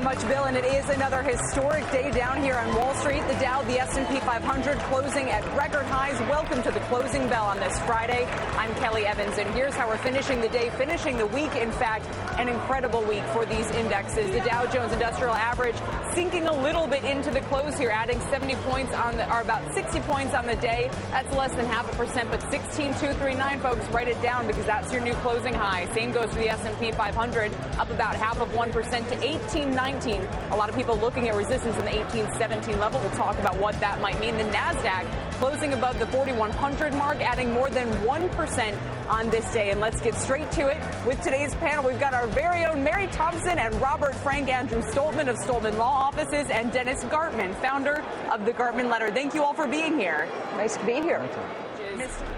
much, Bill. And it is another historic day down here on Wall Street. The Dow, the S&P 500 closing at record highs. Welcome to the closing bell on this Friday. I'm Kelly Evans, and here's how we're finishing the day, finishing the week. In fact, an incredible week for these indexes. The Dow Jones Industrial Average sinking a little bit into the close here, adding 70 points on the, or about 60 points on the day. That's less than 0.5%, but 16,239, folks. Write it down because that's your new closing high. Same goes for the S&P 500, up about 0.5% to 1819. A lot of people looking at resistance in the 1817 level. We'll talk about what that might mean. The NASDAQ closing above the 4100 mark, adding more than 1% on this day. And let's get straight to it with today's panel. We've got our very own Mary Thompson and Robert Frank, Andrew Stoltmann of Stoltmann Law Offices, and Dennis Gartman, founder of the Gartman Letter. Thank you all for being here. Nice to be here.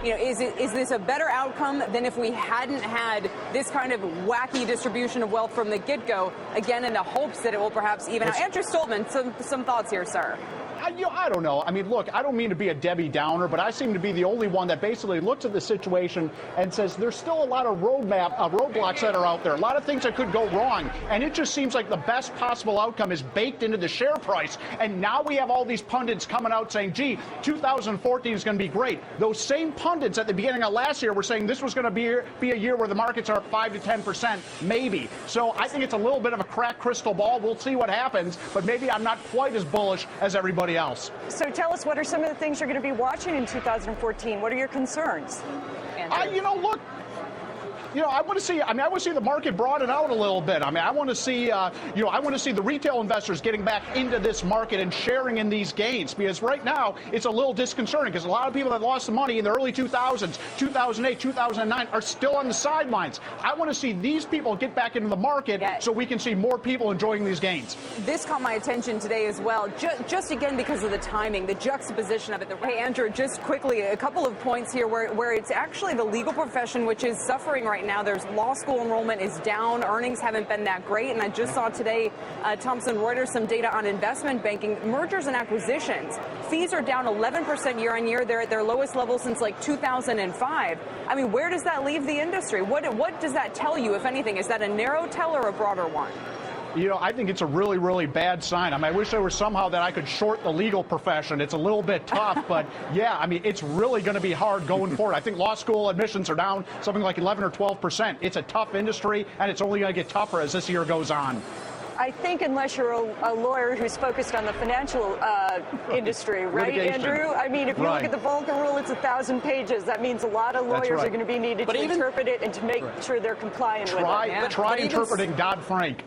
You know, is this a better outcome than if we hadn't had this kind of wacky distribution of wealth from the get-go, again, in the hopes that it will perhaps even out? Andrew Stoltmann, some thoughts here, sir. I don't know. I mean, look, I don't mean to be a Debbie Downer, but I seem to be the only one that basically looks at the situation and says there's still a lot of roadblocks that are out there, a lot of things that could go wrong. And it just seems like the best possible outcome is baked into the share price. And now we have all these pundits coming out saying, gee, 2014 is going to be great. Those same pundits at the beginning of last year were saying this was going to be a year where the markets are up 5 to 10%, maybe. So I think it's a little bit of a cracked crystal ball. We'll see what happens, but maybe I'm not quite as bullish as everybody else. So tell us, what are some of the things you're going to be watching in 2014? What are your concerns? Look, I want to see. I want to see the market broaden out a little bit. I want to see. I want to see the retail investors getting back into this market and sharing in these gains. Because right now it's a little disconcerting because a lot of people that lost the money in the early 2000s, 2008, 2009 are still on the sidelines. I want to see these people get back into the market so we can see more people enjoying these gains. This caught my attention today as well. Just again because of the timing, the juxtaposition of it. Hey, Andrew, just quickly, a couple of points here where it's actually the legal profession which is suffering right now. There's law school enrollment is down. Earnings haven't been that great. And I just saw today, Thomson Reuters, some data on investment banking, mergers and acquisitions. Fees are down 11% year on year. They're at their lowest level since like 2005. I mean, where does that leave the industry? What does that tell you, if anything? Is that a narrow tell or a broader one? I think it's a really, really bad sign. I wish there was somehow that I could short the legal profession. It's a little bit tough, but yeah, it's really going to be hard going forward. I think law school admissions are down something like 11 or 12%. It's a tough industry, and it's only going to get tougher as this year goes on. I think unless you're a lawyer who's focused on the financial industry, right, Litigation. Andrew? I if you look at the Volcker Rule, it's 1,000 pages. That means a lot of lawyers are going to be needed to interpret it and to make sure they're compliant with it. Try interpreting Dodd-Frank.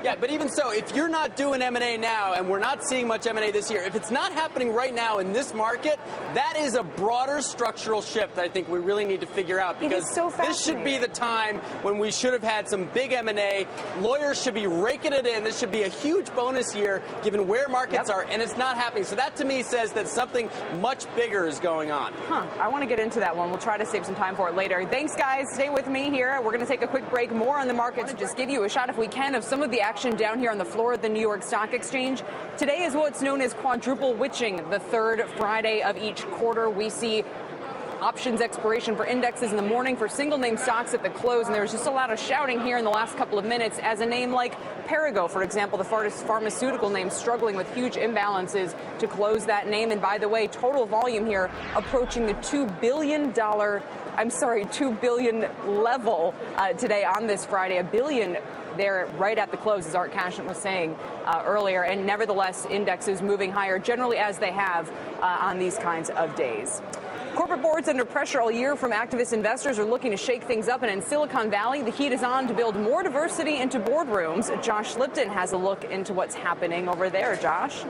Yeah, but even so, if you're not doing M&A now, and we're not seeing much M&A this year, if it's not happening right now in this market, that is a broader structural shift that I think we really need to figure out, because this should be the time when we should have had some big M&A. Lawyers should be raking it in. This should be a huge bonus year given where markets are, and it's not happening. So that to me says that something much bigger is going on. I want to get into that one. We'll try to save some time for it later. Thanks, guys. Stay with me here. We're going to take a quick break. More on the market to just give you a shot, if we can, of some of the action down here on the floor of the New York Stock Exchange. Today is what's known as quadruple witching, the third Friday of each quarter. We see options expiration for indexes in the morning, for single name stocks at the close, and there was just a lot of shouting here in the last couple of minutes as a name like Perrigo, for example, the pharmaceutical name, struggling with huge imbalances to close that name. And by the way, total volume here approaching the $2 billion level today on this Friday. $1 billion there right at the close, as Art Cashin was saying earlier. And nevertheless, indexes moving higher generally as they have on these kinds of days. Corporate boards under pressure all year from activist investors are looking to shake things up. And in Silicon Valley, the heat is on to build more diversity into boardrooms. Josh Lipton has a look into what's happening over there. Josh?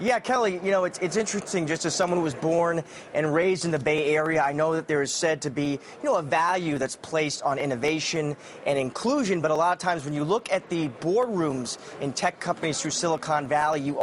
Yeah, Kelly, it's interesting, just as someone who was born and raised in the Bay Area, I know that there is said to be, a value that's placed on innovation and inclusion. But a lot of times when you look at the boardrooms in tech companies through Silicon Valley, you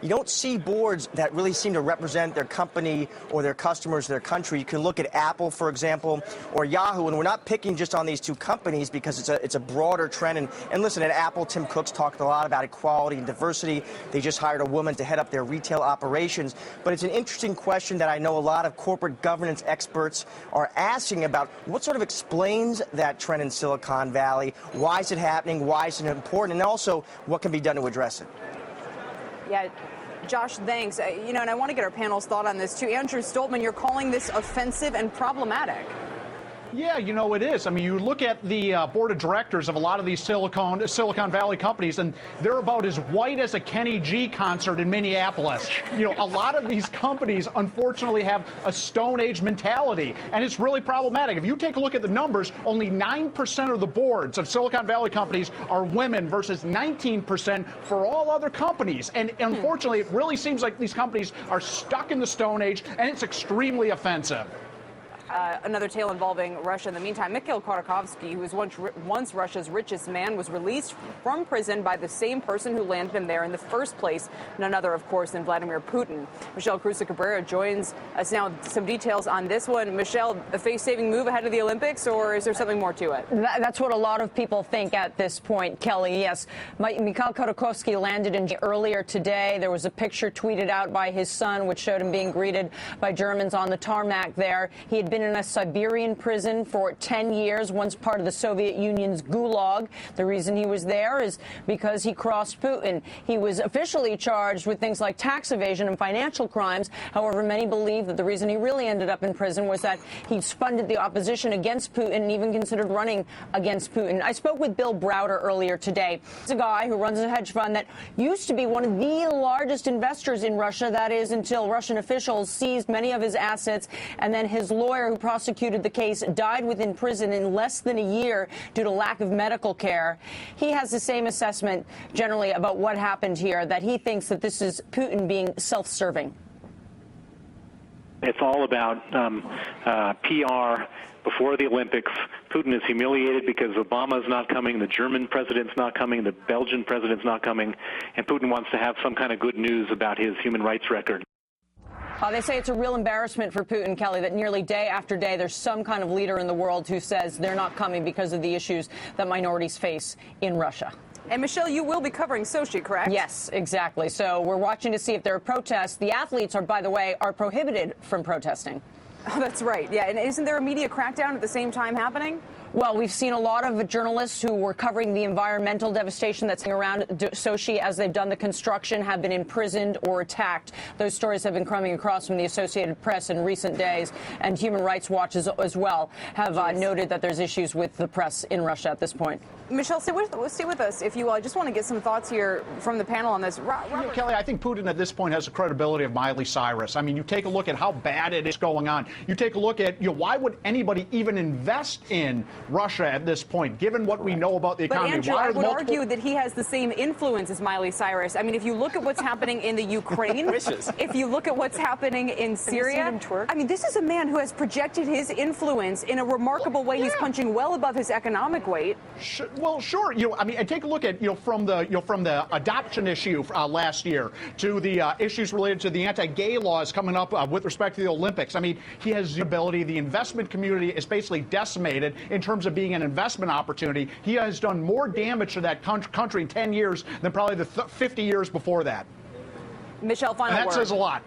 don't see boards that really seem to represent their company or their customers, their country. You can look at Apple, for example, or Yahoo, and we're not picking just on these two companies because it's a broader trend. And listen, at Apple, Tim Cook's talked a lot about equality and diversity. They just hired a woman to head up up their retail operations. But it's an interesting question that I know a lot of corporate governance experts are asking about. What sort of explains that trend in Silicon Valley? Why is it happening? Why is it important? And also, what can be done to address it? Yeah. Josh, thanks. And I want to get our panel's thought on this, too. Andrew Stoltmann, you're calling this offensive and problematic. Yeah, it is. I mean, you look at the board of directors of a lot of these Silicon Valley companies, and they're about as white as a Kenny G concert in Minneapolis. A lot of these companies, unfortunately, have a Stone Age mentality, and it's really problematic. If you take a look at the numbers, only 9% of the boards of Silicon Valley companies are women versus 19% for all other companies. And unfortunately, it really seems like these companies are stuck in the Stone Age, and it's extremely offensive. Another tale involving Russia in the meantime. Mikhail Khodorkovsky, who was once Russia's richest man, was released from prison by the same person who landed him there in the first place, none other, of course, than Vladimir Putin. Michelle Cruza-Cabrera joins us now with some details on this one. Michelle, a face-saving move ahead of the Olympics, or is there something more to it? That's what a lot of people think at this point, Kelly. Yes, Mikhail Khodorkovsky landed in earlier today. There was a picture tweeted out by his son, which showed him being greeted by Germans on the tarmac there. He had been in a Siberian prison for 10 years, once part of the Soviet Union's Gulag. The reason he was there is because he crossed Putin. He was officially charged with things like tax evasion and financial crimes. However, many believe that the reason he really ended up in prison was that he funded the opposition against Putin and even considered running against Putin. I spoke with Bill Browder earlier today. He's a guy who runs a hedge fund that used to be one of the largest investors in Russia. That is, until Russian officials seized many of his assets, and then his lawyer who prosecuted the case died within prison in less than a year due to lack of medical care. He has the same assessment generally about what happened here, that he thinks that this is Putin being self-serving. It's all about PR. Before the Olympics, Putin is humiliated because Obama's not coming, the German president's not coming, the Belgian president's not coming, and Putin wants to have some kind of good news about his human rights record. They say it's a real embarrassment for Putin, Kelly, that nearly day after day there's some kind of leader in the world who says they're not coming because of the issues that minorities face in Russia. And, Michelle, you will be covering Sochi, correct? Yes, exactly. So we're watching to see if there are protests. The athletes are, by the way, are prohibited from protesting. Oh, that's right. Yeah, and isn't there a media crackdown at the same time happening? Well, we've seen a lot of journalists who were covering the environmental devastation that's around Sochi as they've done the construction have been imprisoned or attacked. Those stories have been coming across from the Associated Press in recent days, and Human Rights Watch as well have noted that there's issues with the press in Russia at this point. Michelle, stay with us if you will. I just want to get some thoughts here from the panel on this. Kelly, I think Putin at this point has the credibility of Miley Cyrus. I mean, you take a look at how bad it is going on. You take a look at, why would anybody even invest in Russia at this point, given what we know about the economy? But Andrew, I would argue that he has the same influence as Miley Cyrus. I mean, if you look at what's happening in the Ukraine, if you look at what's happening in Syria, I mean, this is a man who has projected his influence in a remarkable way. He's punching well above his economic weight. Well, sure. I mean, and take a look at, from the adoption issue last year to the issues related to the anti-gay laws coming up with respect to the Olympics. I mean, he has the ability. The investment community is basically decimated in terms of being an investment opportunity. He has done more damage to that country in 10 years than probably the 50 years before that. Michelle, final word. That says a lot.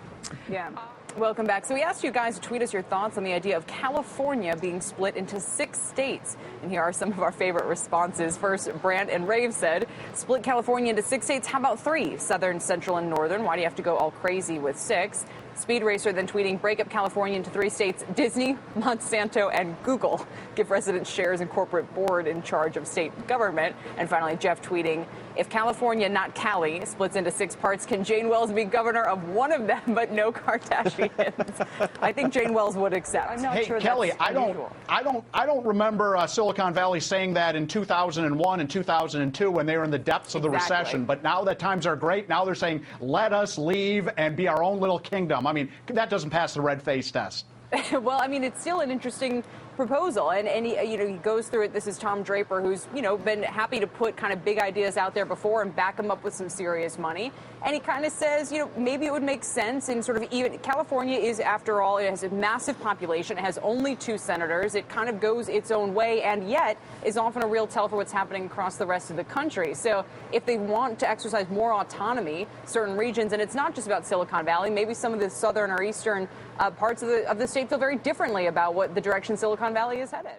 Yeah. Welcome back. So we asked you guys to tweet us your thoughts on the idea of California being split into 6 states. And here are some of our favorite responses. First, Brand and Rave said, split California into 6 states. How about 3? Southern, Central, and Northern. Why do you have to go all crazy with 6? Speed Racer then tweeting, break up California into 3 states, Disney, Monsanto, and Google. Give residents shares in corporate board in charge of state government. And finally, Jeff tweeting, if California, not Cali, splits into 6 parts, can Jane Wells be governor of one of them, but no Kardashians? I think Jane Wells would accept. I'm not sure Kelly, that's unusual. I don't remember Silicon Valley saying that in 2001 and 2002 when they were in the depths of the recession. But now that times are great, now they're saying, let us leave and be our own little kingdom. I mean, that doesn't pass the red face test. Well, I mean, it's still an interesting proposal. And he goes through it. This is Tom Draper, who's, been happy to put kind of big ideas out there before and back them up with some serious money. And he kind of says, maybe it would make sense in sort of even California is, after all, it has a massive population. It has only 2 senators. It kind of goes its own way and yet is often a real tell for what's happening across the rest of the country. So if they want to exercise more autonomy, certain regions, and it's not just about Silicon Valley, maybe some of the southern or eastern parts of the state feel very differently about what the direction Silicon Valley is headed.